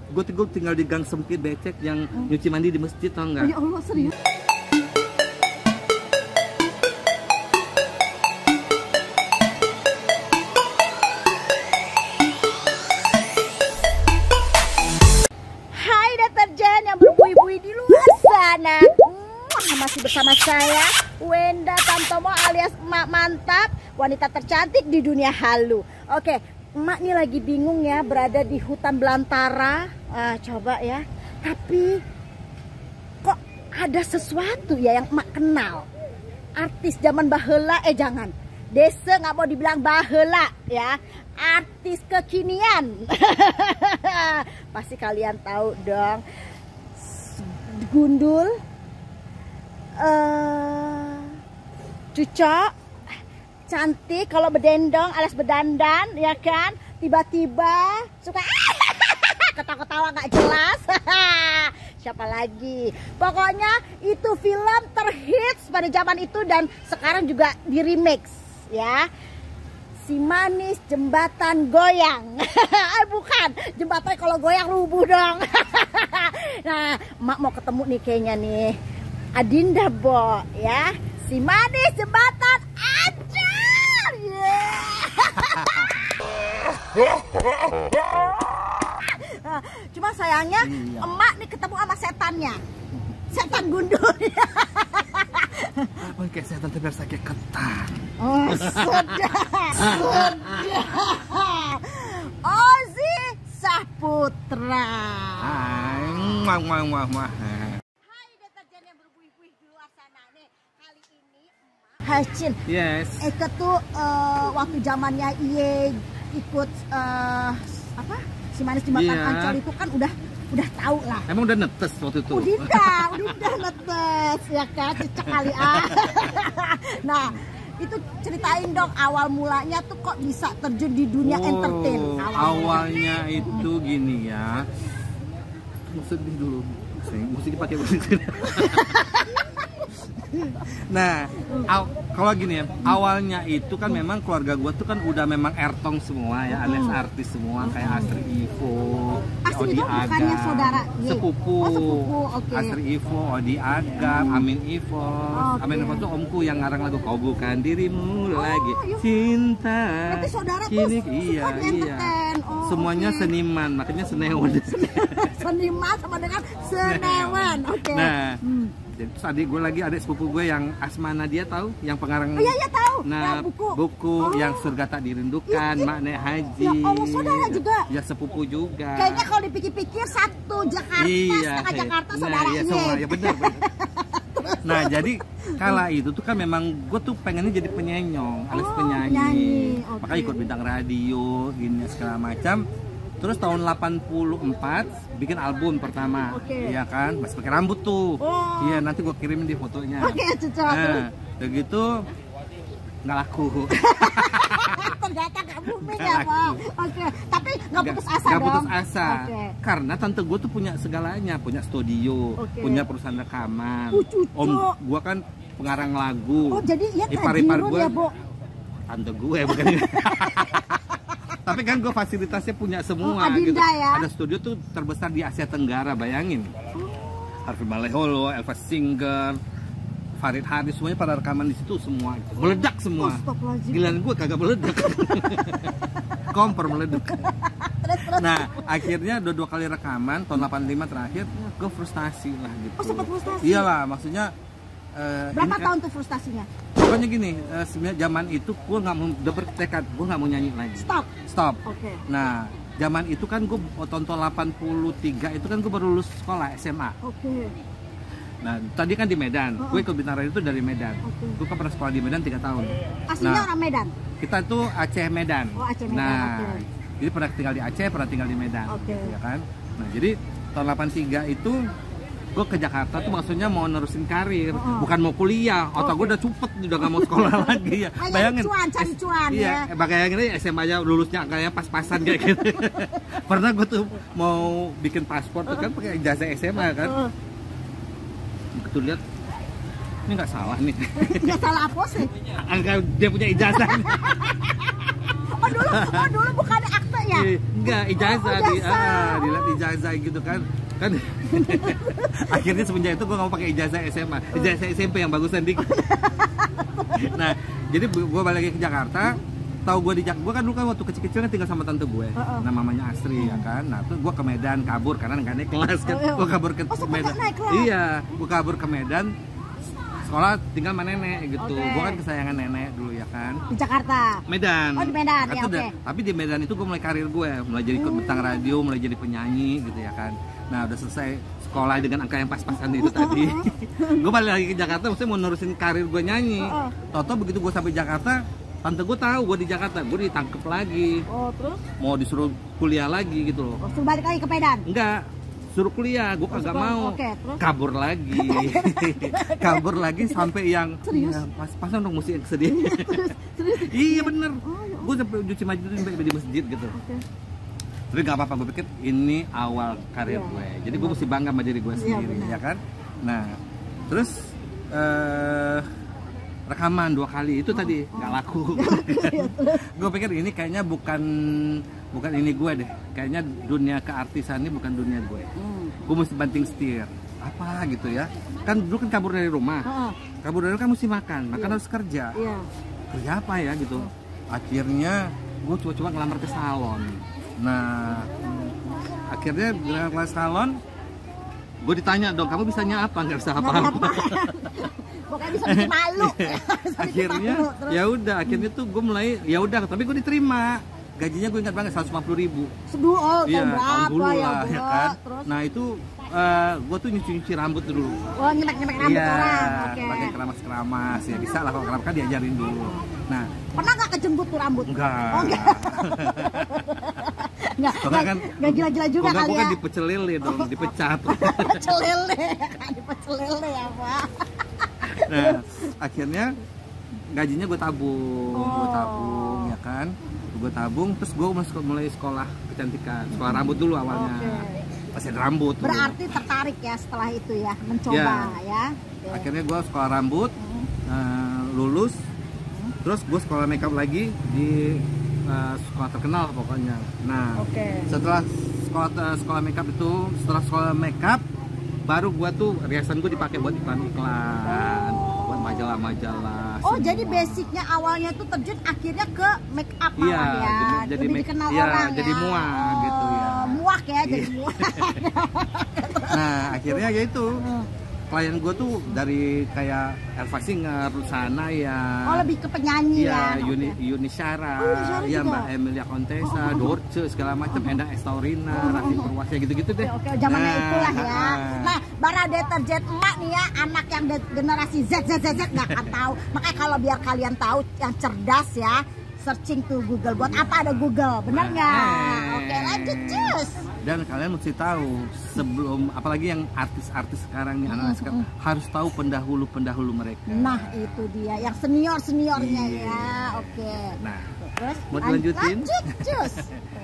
Gue tinggal di gang sempit becek yang nyuci mandi di masjid, tau nggak? Oh, ya Allah, serius. Hai deterjen yang berbui-bui di luar sana. Masih bersama saya Wenda Tamtomo alias Emak Mantap, wanita tercantik di dunia halu. Oke, Emak nih lagi bingung ya, berada di hutan belantara. Coba ya, tapi kok ada sesuatu ya yang Emak kenal. Artis zaman baheula, jangan desa, nggak mau dibilang baheula ya, artis kekinian. Pasti kalian tahu dong, Gundul, Cucok, cantik kalau berdendong alias berdandan, ya kan? Tiba-tiba suka ketawa-ketawa nggak jelas. Siapa lagi? Pokoknya itu film terhits pada zaman itu dan sekarang juga di remix ya. Si Manis Jembatan Goyang. Bukan, jembatan kalau goyang rubuh dong. Nah, Emak mau ketemu nih kayaknya nih Adinda Bo ya. Si Manis Jembatan Ajar. Nah, cuma sayangnya Emak nih ketemu sama setannya. Setan Gundul. Apa kayak setan tapi rasa kayak ketan. Oh, sudah. Ozi Saputra. Hai deterjen yang berbuih-buih di luar sana nih. Kali ini Hacin. Yes. Eka tuh waktu zamannya Iye ikut apa? Si Manis Jembatan Ancol itu kan udah tahu lah. Emang udah netes waktu itu? Udah netes ya kan, cecek kali ah. Nah, itu ceritain dong awal mulanya tuh kok bisa terjun di dunia entertain. Awalnya itu gini ya. Sedih dulu. Mesti dipakai begitu. Nah, kalau gini ya, awalnya itu kan memang keluarga gue tuh kan udah memang ertong semua ya, alias artis semua kayak Astri Ivo, Odi Agam, sepupu, Astri Ivo, Odi Agam, Amin Ivo. Amin Ivo tuh omku yang ngarang lagu Kau Bukan Dirimu Lagi, Cinta. Tapi saudara kini, tuh iya. Semuanya seniman, makanya senewan. Seniman sama dengan senewan. Nah, jadi terus adik gue lagi, adik sepupu gue yang Asma Nadia tahu, yang pengarang tahu. Nah, buku yang Surga Tak Dirindukan, Mak Nek Haji. Ya Allah, saudara juga. Ya sepupu juga. Kayaknya kalau dipikir-pikir satu Jakarta, setengah Jakarta saudara ya, semua, ya benar. Nah, jadi kala itu tuh kan memang gue tuh pengennya jadi penyenyong, alias penyanyi. Makanya ikut bintang radio, gini segala macam. Terus tahun 84 bikin album pertama, iya kan, masih pakai rambut tuh, iya nanti gue kirimin di fotonya. Nah, begitu nggak laku. Ternyata nggak booming ya, Pak. Tapi nggak putus asa dong. Nggak putus asa, karena tante gue tuh punya segalanya, punya studio, punya perusahaan rekaman. Om gue kan pengarang lagu. Oh jadi ya ipar-ipar gue, ya, Bo? Tante gue bukan. Tapi kan gue fasilitasnya punya semua Adinda, gitu. Ya? Ada studio tuh terbesar di Asia Tenggara, bayangin. Harvey Maleholo, Elva Singer, Farid Haris, semuanya pada rekaman di situ semua. Meledak semua. Giliran gue kagak meledak. Kompor meledak. Nah, akhirnya dua kali rekaman, tahun 85 terakhir, gue frustasi lah gitu. Oh, sempat frustasi? Iyalah, maksudnya berapa tahun tuh frustasinya? Pokoknya gini, sebenarnya zaman itu gue nggak mau, udah bertekad gue nggak mau nyanyi lagi. Stop. Nah, zaman itu kan gue tahun 83 itu kan gue baru lulus sekolah SMA. Nah, tadi kan di Medan, gue ikut bintang radio itu dari Medan. Gue kan pernah sekolah di Medan 3 tahun. Aslinya orang Medan? Kita tuh Aceh Medan. Aceh Medan. Nah, jadi pernah tinggal di Aceh, pernah tinggal di Medan, ya kan? Nah, jadi tahun 83 itu gue ke Jakarta tuh maksudnya mau nerusin karir, bukan mau kuliah. Otak gue udah cupet, udah gak mau sekolah lagi ya. Bayangin, cari cuan ya. Bayangin aja SMA aja lulusnya kayak pas-pasan kayak gitu. Pernah gue tuh mau bikin paspor tuh kan pakai ijazah SMA kan. Begitu lihat, ini nggak salah nih. Nggak salah apa sih? Angka dia punya ijazah. Oh dulu bukan akte ya? Enggak, ijazah. Oh, ijazah. Dilihat ijazah gitu kan. Akhirnya semenjak itu gue nggak mau pakai ijazah SMA, ijazah SMP yang bagusan dikit. Nah, jadi gue balik lagi ke Jakarta. Tahu gue gue kan dulu kan waktu kecil-kecilnya tinggal sama tante gue, nah mamanya Astri ya kan. Nah tuh gue ke Medan kabur karena nggak naik kelas kan. Gue kabur ke Medan. Iya, gue kabur ke Medan. Sekolah tinggal sama nenek gitu. Gue kan kesayangan nenek dulu ya kan. Di Jakarta. Medan. Oh di Medan ya, oke. Tapi di Medan itu gue mulai karir gue, mulai jadi ikut bintang radio, mulai jadi penyanyi gitu ya kan. Nah udah selesai sekolah dengan angka yang pas-pasan itu tadi. Gue balik lagi ke Jakarta, maksudnya mau nerusin karir gue nyanyi. Toto begitu gue sampai Jakarta, tante gue tahu gue di Jakarta, gue ditangkep lagi. Oh terus? Mau disuruh kuliah lagi gitu loh. Oh, suruh balik lagi ke Medan? Enggak, suruh kuliah, gue kagak mau. Terus? Kabur lagi. Kabur lagi sampai yang serius? Ya, pas-pasan dong musik yang sedih. Iya bener. Gue sampai cuci maju di masjid gitu. Tapi gak apa-apa, gue pikir ini awal karir gue. Jadi gue mesti bangga sama diri gue sendiri, ya kan? Nah, terus rekaman 2 kali itu tadi nggak laku. Gue pikir ini kayaknya bukan ini gue deh. Kayaknya dunia keartisan ini bukan dunia gue. Gue mesti banting setir. Apa gitu ya? Kan dulu kan kabur dari rumah. Kabur dari rumah kan mesti makan harus kerja. Kerja apa ya gitu? Akhirnya gue coba-coba ngelamar ke salon. Nah, akhirnya ngelamar ke salon. Gue ditanya dong, kamu bisanya apa? Nggak bisa apa-apa. Pokoknya bisa bikin malu. Akhirnya ya udah, akhirnya tuh gue mulai ya udah, tapi gue diterima. Gajinya gue ingat banget 150.000. Oh, iya, tahun dulu ya, lah, ya kan. Terus? Nah itu gue tuh nyuci rambut dulu. Oh, nyemek rambut orang. Oke. Pakai keramas ya bisa lah, kalau keramas kan diajarin dulu. Nah, pernah nggak kejembut tuh rambut? Enggak. Oh, enggak. Enggak gila-gila juga kali ya. Gue kan dipecel lele dong, dipecat. Pecel lele ya, Pak. Nah, akhirnya gajinya gue tabung, ya kan. Gue tabung, terus gue mulai sekolah kecantikan, sekolah rambut dulu awalnya. Masih ada rambut. Berarti dulu tertarik ya setelah itu ya, mencoba ya. Akhirnya gue sekolah rambut, lulus, terus gue sekolah makeup lagi di sekolah terkenal pokoknya. Nah, setelah sekolah makeup itu, setelah sekolah makeup, baru gue tuh riasan gue dipakai buat iklan, buat majalah-majalah. Oh, jadi basicnya awalnya tuh terjun akhirnya ke make up malah ya. Jadi lebih dikenal orang jadi ya. muah gitu ya. Muak ya, jadi muak. Nah, akhirnya ya itu. Klien gue tuh dari kayak Elva Singer, Rusana ya. Oh, lebih ke penyanyi ya. Yuni Syara, ya Mbak Emilia Contessa, Dorce segala macam, Endang Estaurina, Raffi Purwasya gitu-gitu deh. Oke, zamannya itulah ya. Nah, bara deterjen emak nih ya, anak yang generasi Z nggak akan tahu. Makanya kalau biar kalian tahu yang cerdas ya, searching tuh Google. Buat apa ada Google, benar nggak? Oke, lanjut cus. Dan kalian mesti tahu sebelum, apalagi yang artis-artis sekarang nih, anak-anak sekarang harus tahu pendahulu mereka. Nah itu dia, yang seniornya ya. Oke. Nah, terus mau dilanjutin? Lanjut cus.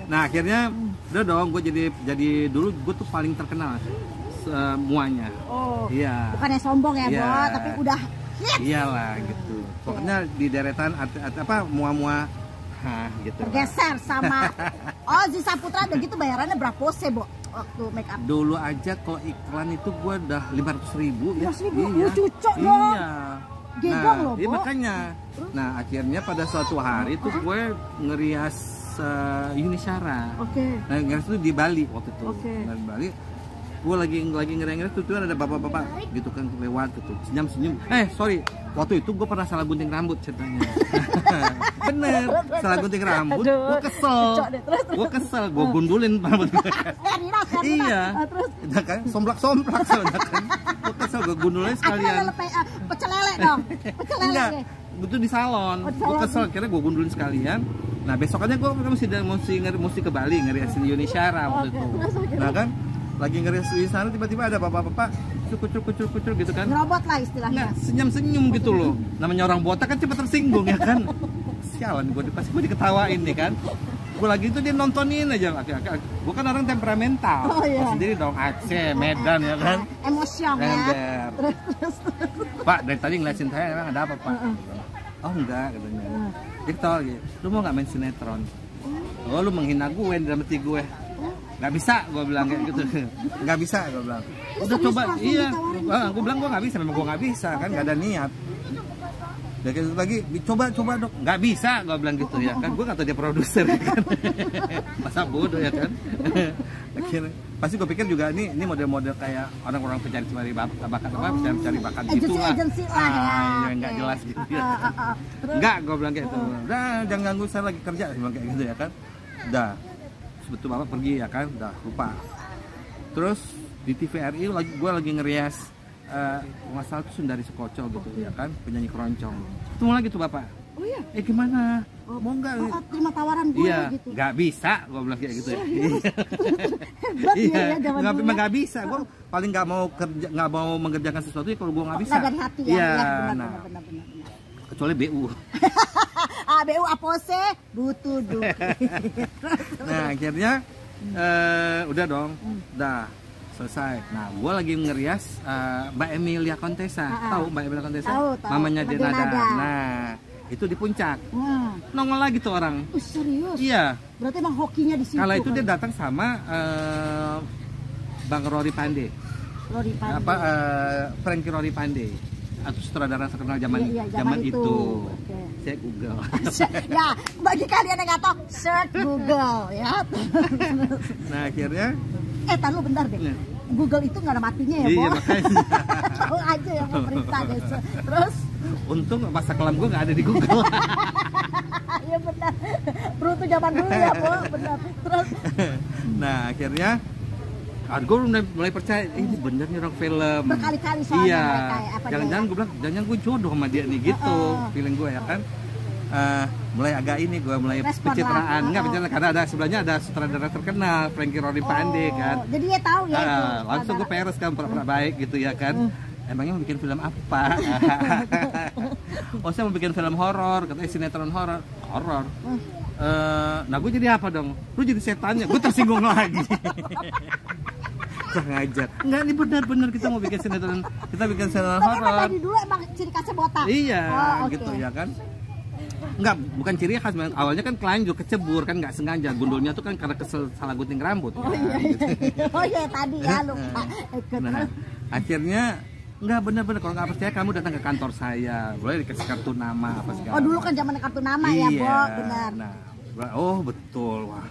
Nah akhirnya udah dong, gue jadi dulu gue tuh paling terkenal semuanya. Oh. Iya. Bukannya sombong ya, Bo, tapi udah hits. Iyalah gitu. Pokoknya di deretan mua-mua gitu. Tergeser sama Ozzy Saputra, dan gitu bayarannya berapa sih, Bo? Waktu make up? Dulu aja kalau iklan itu gue udah 500.000 ya. 500.000? Iya. Cucok dong. Iya. Gedong loh, iya Bo. makanya. Nah akhirnya pada suatu hari tuh gue ngerias Yuni Syara. Nah ngerias itu di Bali waktu itu. Nah, di Bali gue lagi ngerias tuh ada bapak-bapak gitu kan lewat gitu, senyum. Sorry, waktu itu gue pernah salah gunting rambut ceritanya. Bener, salah gunting rambut. Gue kesel, gue gundulin rambut gue. Iya, udah kan, somplak soalnya kan. Gue kesel, gue gundulin sekalian. Pecel lele dong, pecel lele. Enggak, itu di salon. Gue kesel, akhirnya gue gundulin sekalian. Nah besokannya gue mesti ke Bali ngeriasin Yuni Syara waktu itu. Nah kan, lagi ngerias di sana tiba-tiba ada bapak-bapak kucur gitu kan. Ngerobot lah istilahnya. Senyum-senyum gitu loh. Namanya orang botak kan cepat tersinggung ya kan. Sialan, pasti gue diketawain nih kan. Gue lagi itu dia nontonin aja. Gue kan orang temperamental. Sendiri dong, Aceh, Medan ya kan. Emosional ya. Pak, dari tadi ngeliatin saya emang ada apa Pak? Oh enggak katanya. Dia ketawa gitu, lu mau nggak main sinetron? Oh lu menghina gue dalam hati gue. Nggak bisa gue bilang kayak gitu. Nggak bisa gue bilang. Udah coba, iya. Gue bilang gue nggak bisa, memang gue nggak bisa kan, nggak ada niat. Dan gitu lagi, coba dok, nggak bisa gue bilang gitu ya kan, gue nggak tahu dia produser kan. Masa bodoh ya kan. Akhirnya pasti gue pikir juga ini model-model kayak orang-orang pencari bakat apa, pencari bakat gitu lah. Yang nggak jelas gitu ya. Nggak, gue bilang kayak gitu. Udah jangan ganggu saya lagi kerja, bilang kayak gitu ya kan. Udah, sebetulnya bapak pergi ya kan, udah lupa. Terus di TVRI gue lagi ngerias masalah itu Sundari Sekoco gitu ya kan, penyanyi keroncong. Ketemu lagi tuh bapak. Oh iya. Gimana? Mau nggak? Terima tawaran gue iya, gitu. Nggak bisa, gue bilang kayak gitu ya. Hebat ya zaman dulu. Nggak bisa, gue paling nggak mau kerja, nggak mau mengerjakan sesuatu ya kalau gue nggak bisa. Nggak dari hati ya. Iya, benar. Kecuali BU. BU apose butuh duit. Nah akhirnya udah dong, udah selesai. Nah gue lagi ngerias Mbak Emilia Contessa. Tahu Mbak Emilia Contessa? Tahu. Mamanya Denada. Nah itu di puncak. Nongol lagi tuh orang. Serius? Iya. Berarti emang hokinya di situ. Kala itu dia datang sama Bang Rory Pandey. Frankie Rory Pandey. Atau sutradara terkenal zaman itu. Okay. Saya Google. Ya, bagi kalian yang nggak tahu, search Google ya. Nah akhirnya. Tahu bentar deh. Ya. Google itu nggak ada matinya ya, iya, Bo. Tahu aja yang pemerintah guys. Terus? Untung masa kelam gue nggak ada di Google. Iya benar. Beruntung zaman dulu ya, Bo. Benar. Terus? Nah akhirnya. Gue mulai percaya ini bener nih orang film. Berkali-kali soalnya iya. Mereka ya. Jangan-jangan gue bilang, jangan gue jodoh sama dia nih gitu. Feeling gue ya kan. Mulai agak ini gue mulai pencitraan. Enggak pencitraan karena ada sebelahnya ada sutradara terkenal Frankie Rory Pandey kan. Jadi dia tahu ya itu. Langsung gue peres kan pura-pura baik gitu ya kan. Emangnya mau bikin film apa? Oh saya mau bikin film horor, katanya sinetron horor. Nah gue jadi apa dong? Lu jadi setannya, gue tersinggung lagi. Kurang ajar. Enggak, ini benar-benar kita mau bikin sinetron. Kita bikin sinetron horor. Tapi tadi dulu emang ciri khasnya botak. Iya, gitu ya kan. Enggak, bukan ciri khas. Awalnya kan kelanjur, kecebur kan nggak sengaja. Gundulnya tuh kan karena kesel salah gunting rambut. Oh iya, gitu. Oh iya tadi ya lupa. Nah, akhirnya enggak benar-benar kalau nggak percaya kamu datang ke kantor saya. Boleh dikasih kartu nama apa segala. Oh dulu kan zaman kartu nama ya, Bo, benar. Nah, oh betul. Wah.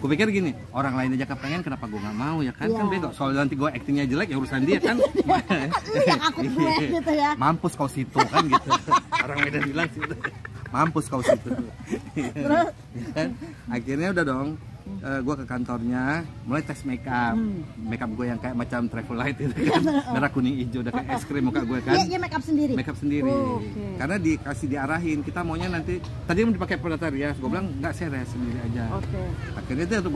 Gue pikir gini, orang lain aja kepengen, kenapa gue nggak mau ya kan? Kan bego, soal nanti gue aktingnya jelek ya urusan dia kan. Yang aku gue gitu ya. Mampus kau situ kan gitu. Orang Medan bilang situ. Mampus kau situ. Terus? Kan? Akhirnya udah dong, gue ke kantornya, mulai tes makeup. Makeup gue yang kayak macam travel light itu kan, merah kuning hijau, udah kayak es krim muka gue kan. Iya makeup sendiri. Makeup sendiri. Karena dikasih diarahin, kita maunya nanti tadi mau dipakai predator ya, gue bilang nggak saya sendiri aja. Akhirnya dia tuh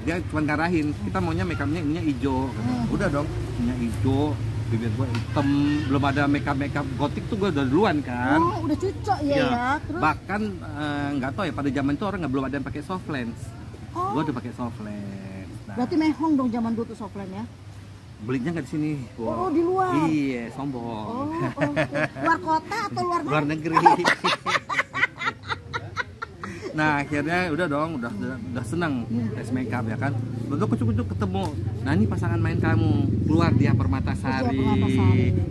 dia cuma ngarahin, kita maunya makeupnya ininya hijau. Udah dong, ininya hijau. Bibir gue hitam, belum ada makeup gotik tuh gue udah duluan kan. Oh udah cocok ya. Terus? Bahkan nggak tahu ya pada zaman itu orang belum ada yang pakai soft lens. Gue udah pakai soft lens. Nah, berarti mehong dong zaman dulu tuh soft lens ya? Belinya nggak di sini. Oh di luar. Iya sombong. Luar kota atau luar luar negeri. Nah akhirnya udah dong, udah seneng tes makeup ya kan. Bentuk kucuk-kucuk ketemu. Nah ini pasangan main kamu keluar dia Permatasari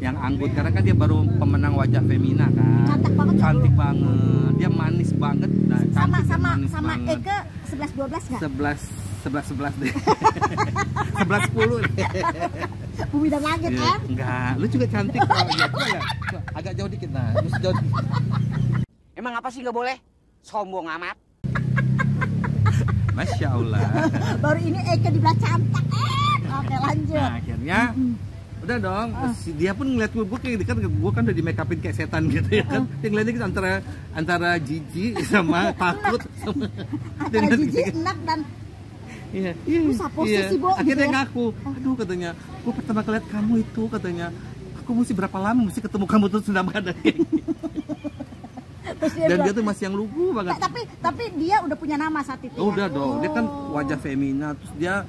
yang anggun karena kan dia baru pemenang wajah Femina kan. Cantik banget. Dia manis banget. Nah, sama Eke 11-12 nggak? 11 deh. 11-10 deh. Bumi dan langit kan? Enggak, lu juga cantik kok. Ya, agak jauh dikit nah. Jauh. Emang apa sih nggak boleh? Sombong amat. Masya Allah. Baru ini Eke dibilang cantik. Oke lanjut. Nah akhirnya udah dong. Dia pun ngeliat gue kan gue kan udah di make upin kayak setan gitu ya kan. Dia ngeliatnya gitu antara jijik sama takut sama. Antara jijik, enak dan iya. Posisi, Bo, akhirnya gitu ya? ngaku. Aduh katanya, gue pertama kali lihat kamu itu katanya. Aku mesti berapa lama mesti ketemu kamu tuh sudah ada. Dan dia tuh masih yang lugu banget. Tapi dia udah punya nama saat itu. Udah dong, dia kan wajah Femina, terus dia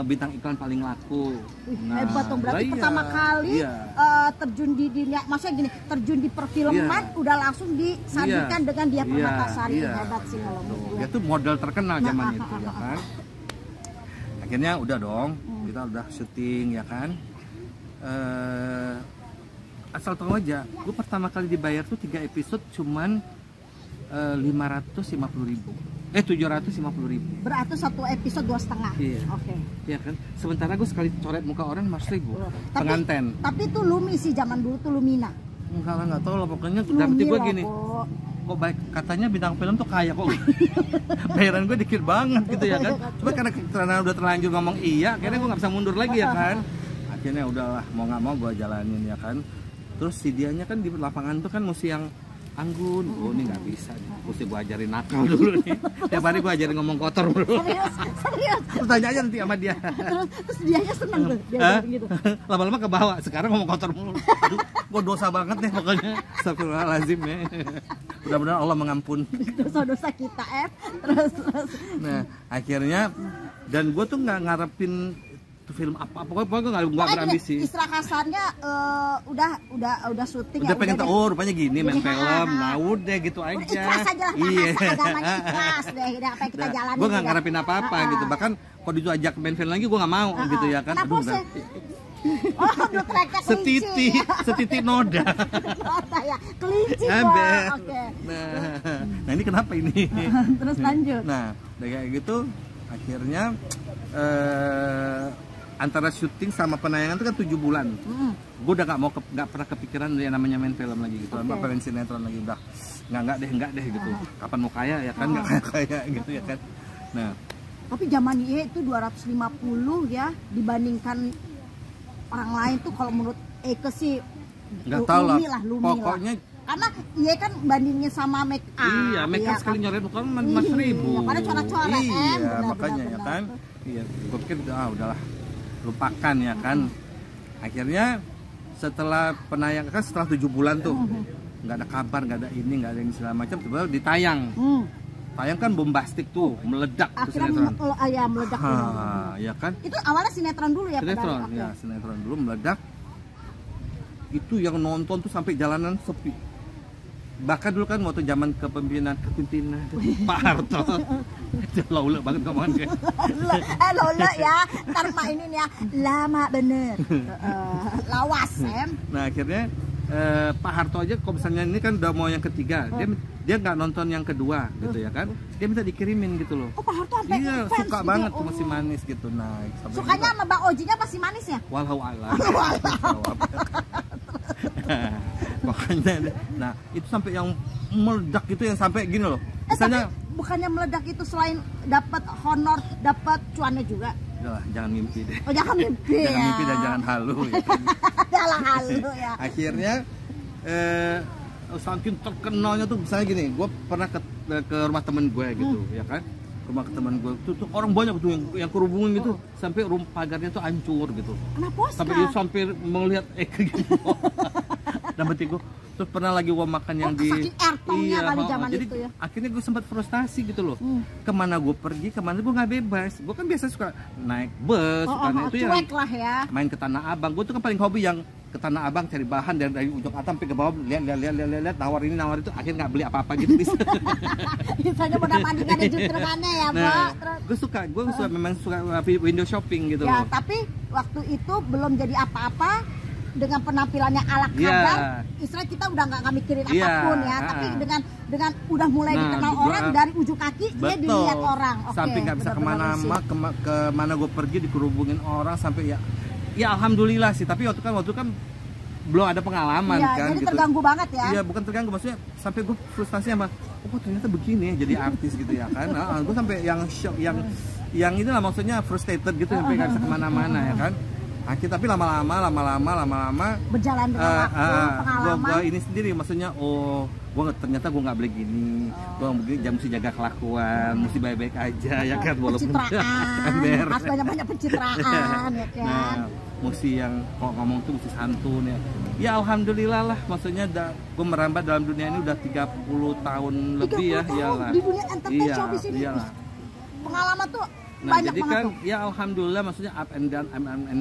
bintang iklan paling laku. Hebat dong, berarti iya, pertama kali iya. Terjun di dunia, maksudnya gini, terjun di perfilman udah langsung disandingkan dengan dia Permatasari. Hebat sih kalau menurut gue. Dia tuh model terkenal zaman itu ya kan. Akhirnya udah dong, kita udah syuting ya kan. Asal tahu aja, gue pertama kali dibayar tuh 3 episode cuman 550.000. 750.000. Berarti satu episode 2,5. Iya. Oke. Iya kan. Sementara gue sekali coret muka orang 500.000. Penganten. Tapi itu Lumi sih zaman dulu tuh Lumina. Enggak lah, nggak tahu lah pokoknya. Dan gue gini. Kok baik katanya bintang film tuh kaya kok. Bayaran gue dikit banget gitu ya kan. Cuma karena udah terlanjur ngomong iya, akhirnya gue nggak bisa mundur lagi ya kan. Akhirnya udahlah, mau nggak mau gue jalanin ya kan. Terus si dianya kan di lapangan tuh kan mesti yang anggun. Oh ini nggak bisa nih, mesti gue ajarin nakal dulu nih. Tiap hari gue ajarin ngomong kotor dulu. Serius. Terus tanya aja nanti sama dia. Terus dianya seneng tuh diajarin gitu. Lama-lama ke bawah, sekarang ngomong kotor mulu. Aduh, gue dosa banget nih pokoknya. Astagfirullahaladzim ya. Mudah-mudahan Allah mengampun dosa-dosa kita terus. Nah akhirnya, dan gue tuh nggak ngarepin film apa, pokoknya gue nggak berambisi. Istilah kasarnya udah syuting. Udah pengen tahu, rupanya gini main film, nah udah gitu aja. Ikhlas aja lah, agamanya ikhlas deh, apa yang kita jalanin. Gue nggak ngarepin apa-apa gitu, bahkan kalau diajak main film lagi gue nggak mau gitu ya kan. Kenapa sih? Oh, udah tracknya kelinci. Setiti noda. Noda ya, kelinci kok. Oke. Nah ini kenapa ini? Terus lanjut. Nah, udah kayak gitu, akhirnya antara syuting sama penayangan itu kan 7 bulan. Gue udah nggak pernah kepikiran yang namanya main film lagi gitu. Apa pengen sinetron lagi, udah nggak deh gitu. Kapan mau kaya ya kan, nggak kaya gitu ya kan. Nah, tapi zaman itu 250 ya dibandingkan orang lain tuh, kalau menurut Eke sih nggak tahu lah. Pokoknya karena iya kan bandingnya sama make up. Iya, make up sekali nyoret muka kan 5.000. Iya, pada coret-coret iya, makanya ya kan. Iya, gue pikir udahlah, lupakan ya kan. Akhirnya setelah penayangan kan setelah 7 bulan tuh nggak ada kabar, nggak ada ini, nggak ada yang segala macam, tiba-tiba ditayang. Tayang kan bombastik tuh, meledak tuh sinetron. Ya meledak. Ya kan. Itu awalnya sinetron dulu ya. Sinetron, ya sinetron dulu meledak. Itu yang nonton tuh sampai jalanan sepi. Bahkan dulu kan waktu zaman kepemimpinan Pak Harto. Laula banget ngomongan kayak. Laula ya, ntar Pak ini nih ya, lama bener. Lawas, Nah akhirnya Pak Harto aja kalau misalnya ini kan udah mau yang ketiga, dia nggak nonton yang kedua gitu ya kan, dia minta dikirimin gitu loh. Oh Pak Harto sampai iya, fans suka gitu banget ya? tuh masih manis gitu. Nah sukanya sama Bang Ojinya masih manis ya? Wallahu a'lam. Pokoknya, nah itu sampai yang meledak gitu, yang sampai gini loh. Misalnya bukannya meledak itu selain dapat honor, dapat cuannya juga? Udahlah, jangan mimpi deh. Oh jangan mimpi ya. Jangan mimpi dan jangan halu. Ya kan? Jangan halu ya. Akhirnya saking terkenalnya tuh, misalnya gini, gue pernah ke rumah temen gue gitu, ya kan, rumah temen gue tuh orang banyak tuh yang kerubungin gitu, sampai pagarnya tuh hancur gitu. Kenapa? Sampai melihat gitu. Dan berarti gue terus pernah lagi gue makan yang di kali zaman jadi itu ya. Akhirnya gue sempat frustasi gitu loh. Kemana gue pergi, kemana gue nggak bebas. Gue kan biasa suka naik bus, karena itu yang ya. main ke Tanah Abang. Gue tuh kan paling hobi yang ke Tanah Abang cari bahan dari ujung atas sampai ke bawah, lihat nawar ini nawar itu, akhirnya nggak beli apa-apa gitu. Misalnya mau mandi nggak ada jutrangannya ya, nah, gue suka memang suka window shopping gitu ya, loh. Tapi waktu itu belum jadi apa-apa. Dengan penampilannya ala kadar, istilah kita udah nggak mikirin apapun ya, tapi dengan udah mulai dikenal orang dari ujung kaki, dia dilihat orang. Sampai nggak bisa kemana gue pergi dikerubungin orang sampai ya alhamdulillah sih. Tapi waktu kan belum ada pengalaman kan. Jadi gitu. terganggu banget ya. Iya, bukan terganggu, maksudnya sampai gue frustasi sama, oh ternyata begini ya jadi artis gitu ya kan. Gue sampai yang shock, yang inilah maksudnya frustrated gitu, sampai nggak bisa kemana-mana ya kan. Akhirnya tapi lama-lama berjalan dengan waktu, pengalaman. Gue ini sendiri maksudnya, ternyata gue nggak boleh gini, gue mesti jaga kelakuan, mesti baik-baik aja ya kan, walaupun pencitraan, harus banyak pencitraan ya kan. Nah, mesti yang kalau ngomong tuh mesti santun ya. Ya alhamdulillah lah, maksudnya gue merambah dalam dunia ini udah 30 tahun lebih ya, iyalah. Di dunia entertain showbiz ini. Iyalah. Pengalaman tuh Nah, banyak jadi banget kan tuh. ya alhamdulillah maksudnya up and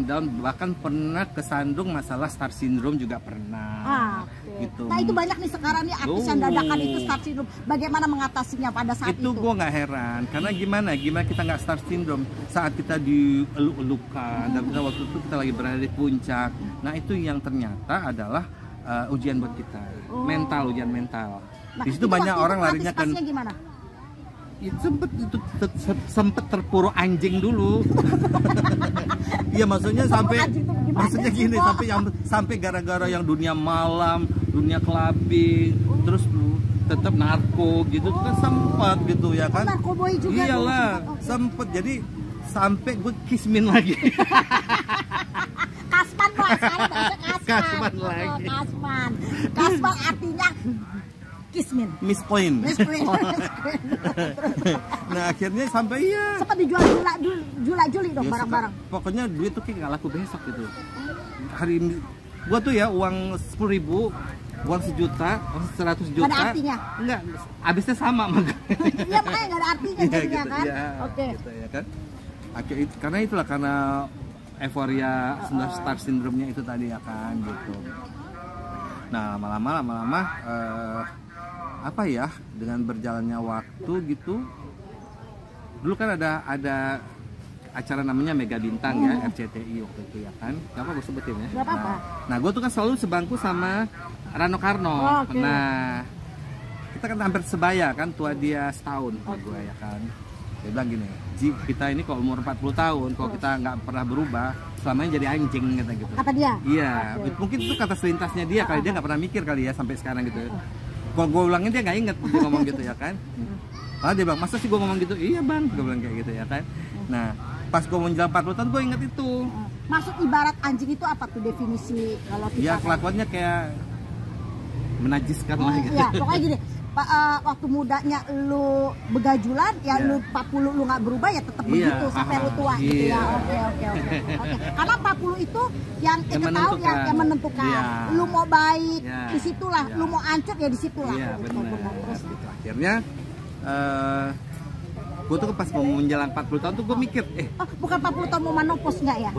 down, bahkan pernah kesandung masalah star syndrome juga pernah. Oke. Gitu. Nah itu banyak nih sekarang nih artis yang dadakan itu star syndrome. Bagaimana mengatasinya pada saat itu? Itu gue nggak heran, karena gimana kita nggak star syndrome saat kita dieluk-elukan dan kita waktu itu kita lagi berada di puncak. Nah itu yang ternyata adalah ujian buat kita, ujian mental. Nah, Di situ itu banyak waktu orang itu larinya kan. antisipasinya gimana? Itu sempet terpuruk anjing dulu. Iya maksudnya sampai anjing tuh gimana maksudnya sih, gini Kok? sampai gara-gara yang dunia malam, dunia clubbing, terus tetap narko gitu kan sempat gitu ya kan. Narkoboy juga. Iyalah, dulu. sempet jadi sampai gue kismin lagi. Kasman Pak, sekarang bahasa kasman. Kasman lagi. Kasman artinya kismin. Miss point. Misqueen. Nah akhirnya sampai iya. Sempat dijual juli dong Ya, barang-barang. pokoknya duit tuh kayak gak laku besok gitu. Hari ini gua tuh ya uang 10.000, uang 1 juta, uang 100 juta. Gak ada artinya? Enggak, habisnya sama makanya. Iya makanya gak ada artinya Iya, jadinya gitu, kan. ya, Oke. gitu ya kan. Karena itulah karena euforia star syndrome-nya itu tadi ya kan gitu. Nah lama-lama apa ya, dengan berjalannya waktu gitu, dulu kan ada acara namanya Mega Bintang ya, RCTI waktu itu ya kan, apa gue sebutin ya. Gak apa-apa. Nah gue tuh kan selalu sebangku sama Rano Karno. Oh, oke. Nah kita kan hampir sebaya kan, tua dia setahun sama gue ya kan. Dia bilang gini, Ji, kita ini kalau umur 40 tahun, kalau kita nggak pernah berubah, selamanya jadi anjing kata gitu. Kata dia? Iya, Oke. mungkin itu kata selintasnya dia kali, dia nggak pernah mikir kali ya sampai sekarang gitu. Kalau gue ulangin dia nggak inget dia ngomong gitu ya kan. Malah dia bilang, masa sih gue ngomong gitu? Iya bang, gue bilang kayak gitu ya kan. Nah, pas gue menjelang 40 tahun gue inget itu. Maksud ibarat anjing itu apa tuh definisi kalau kita? Ya kelakuannya kayak menajiskan lah gitu. Iya, pokoknya gini. Waktu mudanya lu begajulan ya lu 40 lu nggak berubah ya tetap begitu sampai lu tua gitu ya. Oke. Karena 40 itu yang kita tahu yang menentukan. Iya. Lu mau baik Iya. disitulah, Iya. lu mau hancur ya disitulah. Iya benar. Terus, Gitu. Akhirnya gue tuh pas mau menjelang 40 tahun tuh gue mikir, bukan 40 tahun mau menopause nggak ya?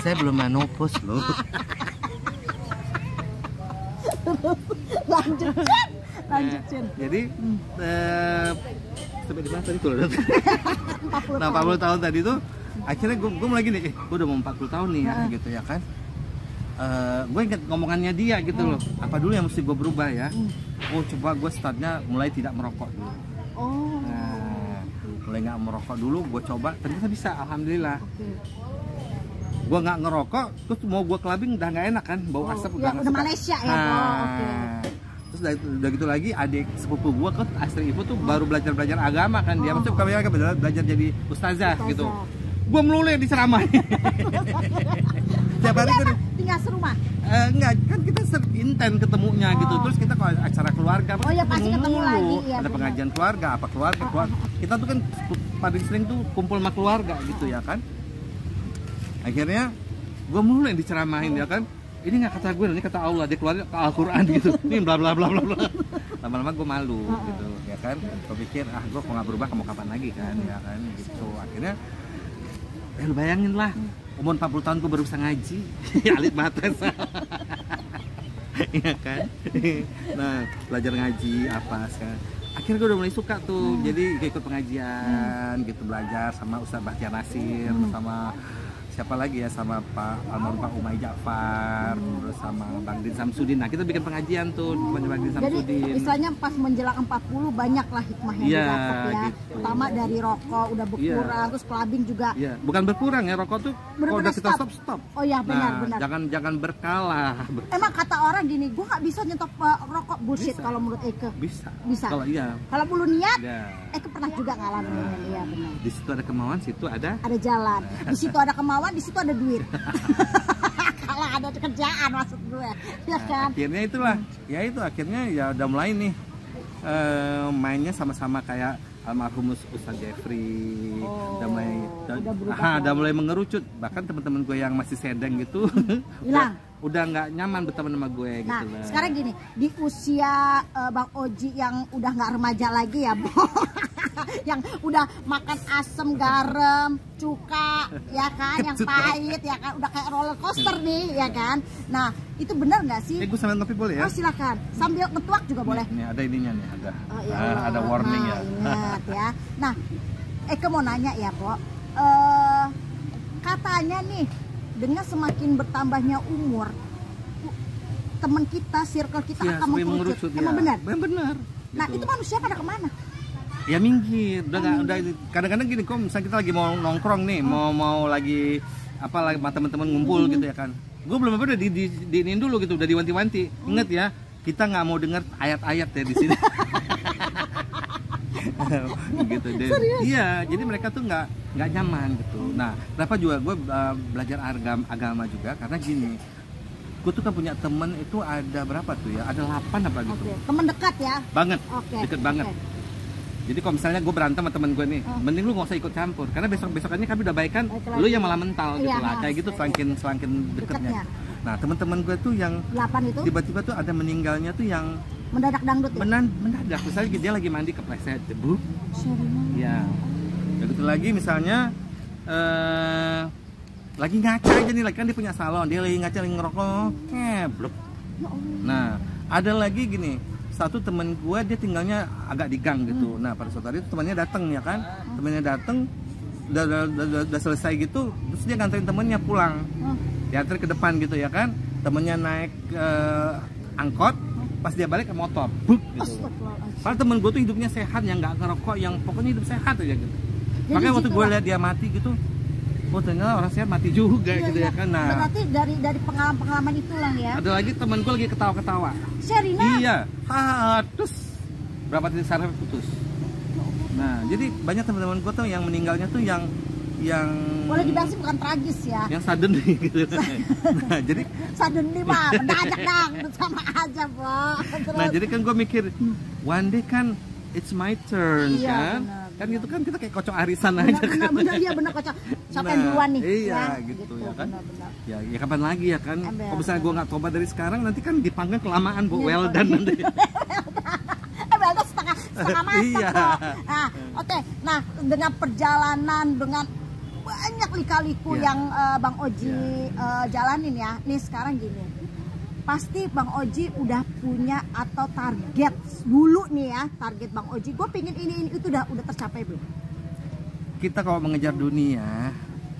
saya belum menopause loh. Lanjut Cin. Jadi sampai di mana tadi tuh? 40 Nah 40 tahun tadi tuh akhirnya gue mulai gini, gue udah mau 40 tahun nih ya gitu ya kan. Gue inget ngomongannya dia gitu loh, apa dulu yang mesti gue berubah ya. Oh coba gue startnya mulai tidak merokok dulu. Oh. Nah, mulai nggak merokok dulu, gue coba ternyata bisa, alhamdulillah. Gue nggak ngerokok, terus mau gue clubbing udah nggak enak kan, bau asap Ya, nggak udah suka. Malaysia ya. Nah, terus udah gitu lagi adik sepupu gue kan Astri Ibu tuh baru belajar agama kan, dia maksudnya bukan belajar jadi ustazah gitu. Gue melulu yang diceramahin. Tiap hari tuh tinggal serumah. enggak, kan kita inten ketemunya gitu. Terus kita kalau acara keluarga Ya pasti ketemu mulu. lagi ya, Ada benar. pengajian keluarga, apa keluarga. Kita tuh kan paling sering tuh kumpul sama keluarga gitu ya kan. Akhirnya gue mulu yang diceramahin ya kan. Ini nggak kata gue, ini kata Allah, dia keluar ke Al-Quran gitu. Ini bla bla bla bla bla. Lama-lama gue malu gitu ya kan. Gue pikir gue kok nggak berubah, mau kapan lagi kan ya kan gitu. Akhirnya lu bayangin lah, umur 40 tahun gue baru bisa ngaji. Alit mates. Iya kan. Nah belajar ngaji apa sekarang. Akhirnya gue udah mulai suka tuh, jadi ikut pengajian gitu, belajar sama Ustaz Bahtiar Nasir, sama siapa lagi ya, sama Pak almarhum Pak Umay Ja'far, terus sama Bang Din Samsudin. Nah kita bikin pengajian tuh sama Bang Din Jadi Samsudin. istilahnya pas menjelang 40 banyaklah hikmah yang Iya, didapat ya. gitu. Pertama dari rokok udah berkurang, terus clubbing juga. Iya, bukan berkurang ya, rokok tuh kalau Bener-bener udah kita stop. stop. Oh iya benar. Jangan berkalah. Emang kata orang gini, gue nggak bisa nyetok rokok, bullshit kalau menurut Eke. Bisa. Bisa. Kalau iya. Kalau belum niat, Ya. Eke pernah juga ngalamin. Iya benar. Di situ ada kemauan, situ ada. Ada jalan, di situ ada kemauan, di situ ada duit. Kalau ada kerjaan maksud gue, ya kan? Akhirnya itulah, ya itu akhirnya ya udah mulai nih mainnya sama-sama kayak almarhum Ustaz Jeffrey. Udah mulai mengerucut. Bahkan teman-teman gue yang masih sedeng gitu, Hilang. udah nggak nyaman berteman sama gue Nah, gitu lah. sekarang gini, di usia Bang Oji yang udah nggak remaja lagi ya, yang udah makan asem, garam, cuka, ya kan, yang pahit, ya kan, udah kayak roller coaster nih, ya kan. Nah, itu benar nggak sih? Gue sambil ngopi boleh ya? Oh silakan, sambil ngetuak juga boleh. Ini ada ininya nih, ada. Oh, ya Allah. Ada warning nah, ya. Ingat ya. Nah, Eke mau nanya ya, Po. Katanya nih, dengan semakin bertambahnya umur, teman kita, circle kita Ya, akan mengerucut. Emang benar? Benar. Nah, Gitu. itu manusia pada kemana? Ya minggir, udah kadang-kadang gini, kok misalnya kita lagi mau nongkrong nih, mau lagi apa lagi sama teman-teman ngumpul gitu ya kan. Gue belum apa udah diinin dulu gitu, udah diwanti-wanti. Ingat ya, kita nggak mau dengar ayat-ayat ya di sini. Gitu deh. Iya, jadi mereka tuh nggak nyaman gitu. Nah, kenapa juga gue belajar agama juga karena gini. Gue tuh kan punya temen itu ada berapa tuh ya? Ada 8 apa gitu. Oke. Teman dekat ya? Banget, Oke. deket banget. Oke. Jadi kalau misalnya gue berantem sama temen gue nih, mending lu gak usah ikut campur. Karena besok-besokannya kami udah baikan, lu yang malah mental gitu Iya, lah. Kayak gitu selangkin deketnya. Nah, teman-teman gue tuh yang 8 itu tiba-tiba tuh ada meninggalnya tuh yang mendadak dangdut ya? mendadak. Misalnya dia lagi mandi kepleset debu. Sherina. Ya. Begitu lagi misalnya lagi ngaca aja nih, kan dia punya salon, dia lagi ngaca, lagi ngerokok, blok. Nah, ada lagi gini, satu temen gue dia tinggalnya agak di gang gitu. Nah, pada suatu hari itu temannya datang ya kan, temannya datang, udah selesai gitu, terus dia nganterin temennya pulang, diantar ke depan gitu ya kan, temennya naik angkot, pas dia balik ke motor, buk gitu. Padahal temen gue tuh hidupnya sehat, yang nggak ngerokok, yang pokoknya hidup sehat aja gitu. Jadi Makanya waktu gue lah. lihat dia mati gitu, oh ternyata orang sehat mati juga gitu ya kan. Nah, berarti dari pengalaman itulah ya. ada lagi temen gue lagi ketawa-ketawa. Sherina. Iya, terus berapa titik saraf putus. Nah, jadi banyak teman-teman gue tuh yang meninggalnya tuh yang Boleh dibilang sih bukan tragis ya. yang sudden gitu. Nah, jadi Sudden nih mah, mendadak dangdut sama aja, Po. Terus, nah, jadi kan gue mikir, one day kan it's my turn Iya, kan. benar, Kan gitu kan kita kayak kocok arisan aja kan. benar, iya benar kocok. Siapa yang Nah, duluan nih? iya, gitu ya kan. Benar. Ya kapan lagi ya kan. Ember. Kalau misalnya gue nggak tobat dari sekarang, nanti kan dipanggang kelamaan, Bu. Iya, Well done nanti. Berarti setengah matang, Iya. Po. Nah, oke. Nah, dengan perjalanan, dengan banyak lika-liku Iya. yang Bang Oji jalanin ya. Nih sekarang gini. Pasti Bang Oji udah punya atau target dulu nih ya, target Bang Oji. Gue pengen ini itu udah tercapai belum? Kita kalau mengejar dunia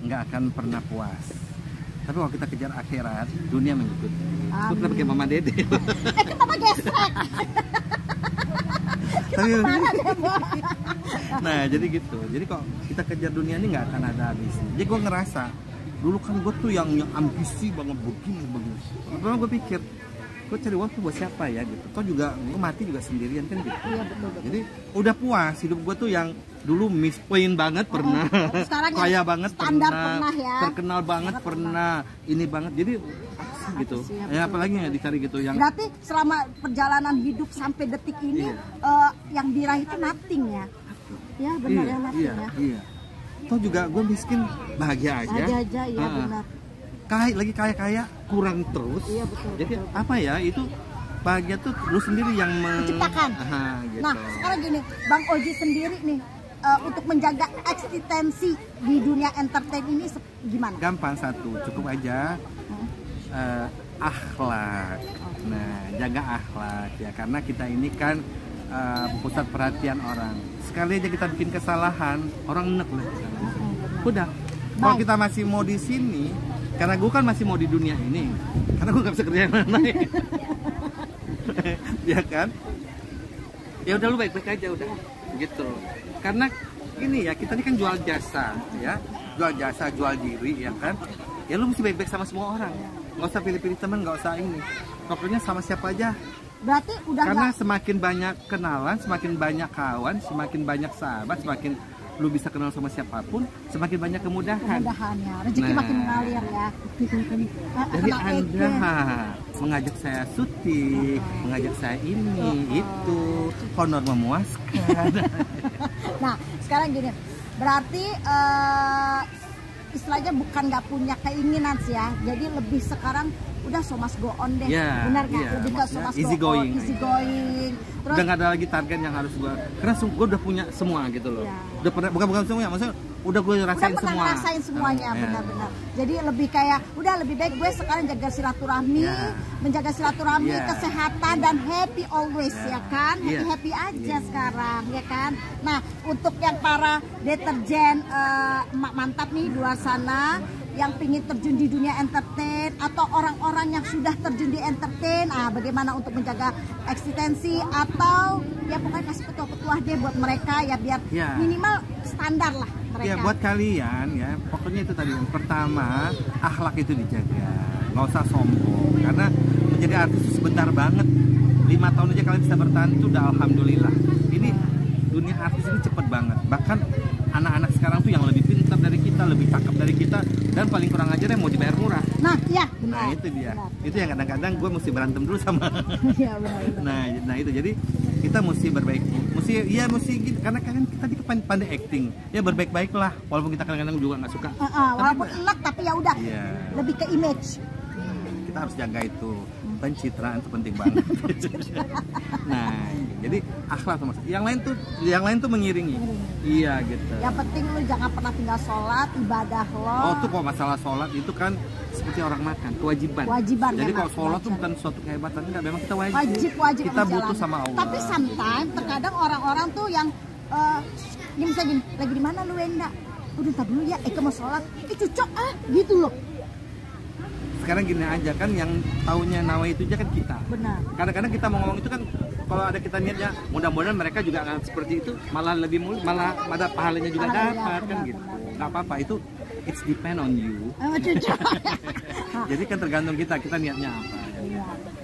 nggak akan pernah puas. Tapi kalau kita kejar akhirat, dunia mengikuti. Itu kita pakai Mama Dede. Kan Papa gesrek. Nah, jadi gitu. Jadi kok kita kejar dunia ini nggak akan ada habisnya. Jadi gue ngerasa dulu kan gue tuh yang ambisi banget begini. Pertama gue pikir, gue cari uang tuh buat siapa ya gitu. Kok juga gue mati juga sendirian kan gitu. Iya betul. Jadi udah puas hidup gue tuh yang dulu misplain banget pernah, Sekarang yang kaya banget standar pernah ya. terkenal banget pernah, ini banget. Jadi apa sih gitu? sih, Ya apalagi nggak dicari gitu yang Berarti selama perjalanan hidup sampai detik ini yang diraih itu nothing ya? Ya benar ya nothing ya. Iya. Toh juga gue miskin bahagia aja. Aja ya benar. Lagi kaya kurang terus. Iya betul. Jadi apa ya itu bahagia tuh lu sendiri yang Menciptakan. Gitu. Nah sekarang gini, Bang Oji sendiri nih untuk menjaga eksistensi di dunia entertain ini gimana? Gampang, satu cukup aja akhlak. Nah, jaga akhlak ya, karena kita ini kan pusat perhatian orang. Sekali aja kita bikin kesalahan, orang enek lah. Udah. Kalau kita masih mau di sini, karena gue kan masih mau di dunia ini, karena gue gak bisa kerja yang lain. Ya kan? Ya udah, lu baik-baik aja udah. Gitu. Karena ini ya, kita ini kan jual jasa ya. Jual jasa, jual diri ya kan. Ya lu mesti baik-baik sama semua orang. Nggak usah pilih-pilih teman, nggak usah ini. Pokoknya sama siapa aja. Berarti udah Karena semakin banyak kenalan, semakin banyak kawan, semakin banyak sahabat, semakin lu bisa kenal sama siapapun, semakin banyak kemudahan. ya. Rezeki makin mengalir ya. Jadi Anda mengajak saya syuting, mengajak saya ini, itu, honor memuaskan. Nah, sekarang gini, berarti istilahnya bukan nggak punya keinginan sih ya. Jadi lebih sekarang udah so mas go on deh, benar nggak? Lebih ke so mas easy go on, going. easy going. Terus Udah nggak ada lagi target yang harus gue, karena gue udah punya semua gitu loh. Udah pernah, bukan semua, maksudnya udah gue rasain udah pernah semua. ngerasain semuanya, benar-benar. Jadi lebih kayak udah lebih baik gue sekarang jaga silaturahmi, menjaga silaturahmi, kesehatan dan happy always ya kan, happy aja sekarang ya kan. Nah untuk yang para deterjen emak mantap nih di luar sana yang pingin terjun di dunia entertain atau orang-orang yang sudah terjun di entertain, bagaimana untuk menjaga eksistensi atau ya pokoknya kasih petuah-petuah deh buat mereka ya biar minimal standar lah mereka. Ya buat kalian ya, pokoknya itu tadi yang pertama, akhlak itu dijaga, nggak usah sombong karena menjadi artis itu sebentar banget. 5 tahun aja kalian bisa bertahan itu udah alhamdulillah. Ini dunia artis ini cepet banget, bahkan anak-anak sekarang tuh yang lebih pintar dari kita, lebih cakep dari kita, dan paling kurang aja deh mau dibayar murah. Nah, iya benar. Nah itu dia, benar. itu yang kadang-kadang gue mesti berantem dulu sama. Iya benar. Nah itu jadi kita mesti berbaik, mesti gitu, karena kan kita pandai acting, ya berbaik-baiklah, walaupun kita kadang-kadang juga nggak suka. Walaupun enak tapi ya udah, lebih ke image. Kita harus jaga itu, pencitraan itu penting banget. Nah, jadi akhlak tuh mas. Yang lain tuh mengiringi. Iya gitu. Yang penting lu jangan pernah tinggal sholat, ibadah lo. Oh tuh kok masalah sholat itu kan seperti orang makan, kewajiban. Jadi kalau sholat tuh bukan suatu kehebatan, enggak, memang kita wajib. Kita butuh sama Allah. Tapi sometimes terkadang orang-orang tuh yang ini misalnya gini, lagi di mana lu Wenda? Udah ntar dulu ya, mau sholat. Cucok gitu loh. Sekarang gini aja kan, yang taunya nawa itu aja kan kita. Benar. Kadang-kadang kita mau ngomong itu kan, kalau ada kita niatnya, mudah-mudahan mereka juga akan seperti itu, malah lebih malah ada pahalanya juga dapat kan gitu. Nggak apa-apa, itu it's depend on you. Jadi kan tergantung kita niatnya apa.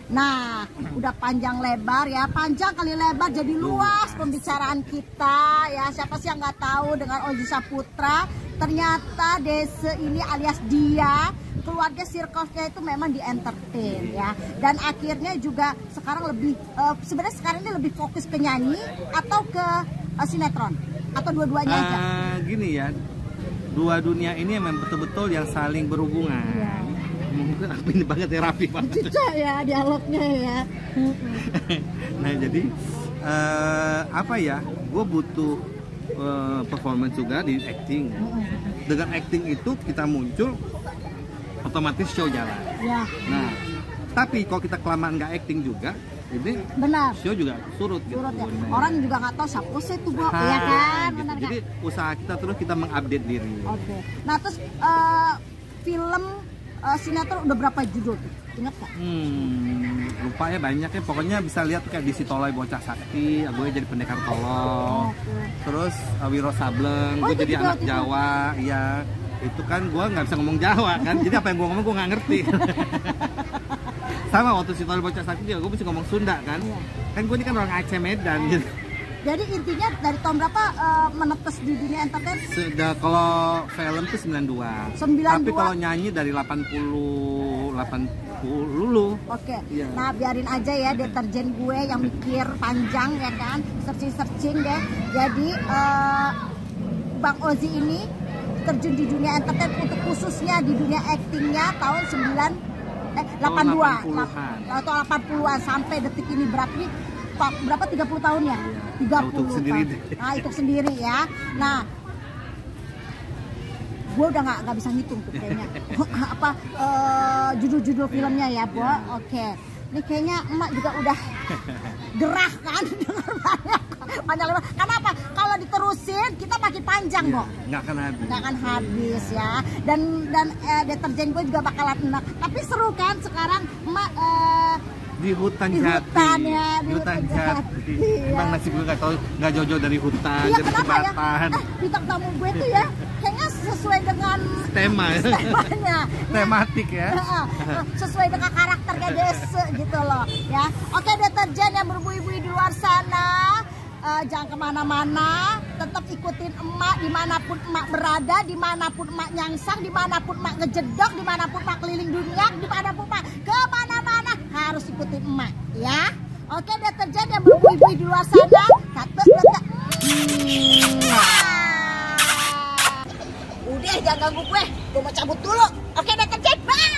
Nah, udah panjang lebar ya, panjang kali lebar jadi luas pembicaraan kita ya. Siapa sih yang nggak tahu dengan Ozi Saputra? Ternyata Dese ini alias dia, keluarga circle-nya itu memang di entertain ya. Dan akhirnya juga sekarang lebih, sebenarnya sekarang ini lebih fokus ke nyanyi atau ke sinetron? Atau dua-duanya aja? Gini ya, dua dunia ini memang betul-betul yang saling berhubungan. Mungkin aku ini banget ya, rapi banget. Cicak ya dialognya ya. Nah jadi apa ya, gue butuh performance juga di acting. Dengan acting itu kita muncul, otomatis show jalan. Ya. Nah tapi kalau kita kelamaan nggak acting juga, ini benar, show juga surut gitu. Ya. Orang juga nggak tahu siapa sih itu bu, ya kan? Gitu. Benar, jadi usaha kita terus kita mengupdate diri. Oke. Nah terus film sinetron udah berapa judul tuh? Ingat gak? Lupa ya, banyak ya. Pokoknya bisa lihat kayak di Sitoloi Bocah Sakti, gue jadi pendekar tolong. Terus Wiro Sableng, gue jadi anak Jawa. Iya, itu kan gue nggak bisa ngomong Jawa kan. Jadi apa yang gue ngomong gue nggak ngerti. Sama waktu Sitoloi Bocah Sakti juga gue mesti ngomong Sunda kan. Kan gue ini kan orang Aceh Medan gitu. Jadi intinya dari tahun berapa menetes di dunia entertain? Sudah, kalau film tuh 92. Tapi kalau nyanyi dari 80 lu. Oke. Nah, biarin aja ya deterjen gue yang mikir panjang ya kan, searching deh. Jadi Bang Ozi ini terjun di dunia entertain untuk khususnya di dunia aktingnya tahun 82 atau 80-an sampai detik ini berapa 30 tahun ya? 30 untuk sendiri deh. Nah, itu sendiri ya. Nah, gue udah nggak bisa ngitung tuh kayaknya. Apa judul-judul filmnya ya, Bo? Oke. Ini kayaknya emak juga udah gerah kan dengar banyak lebar. Karena apa? Kalau diterusin kita makin panjang, Bo. Nggak akan habis ya. Dan deterjen gue juga bakalan enak. Tapi seru kan sekarang emak di hutan jati. Di hutan jati. Emang nasib gue nggak jauh-jauh dari hutan, dari jembatan. Bintang tamu gue tuh ya kayaknya sesuai dengan temanya. Tematik ya. Sesuai dengan karakternya Dese gitu loh ya. Oke deterjen yang beribu-ibu di luar sana, jangan kemana-mana, tetap ikutin emak dimanapun emak berada, dimanapun emak nyangsang, dimanapun emak ngejedok, dimanapun emak keliling dunia, dimanapun emak kemana-mana harus ikutin emak ya. Oke deterjen yang beribu-ibu di luar sana, udah jangan ganggu gue mau cabut dulu. Oke, deterjen, bye.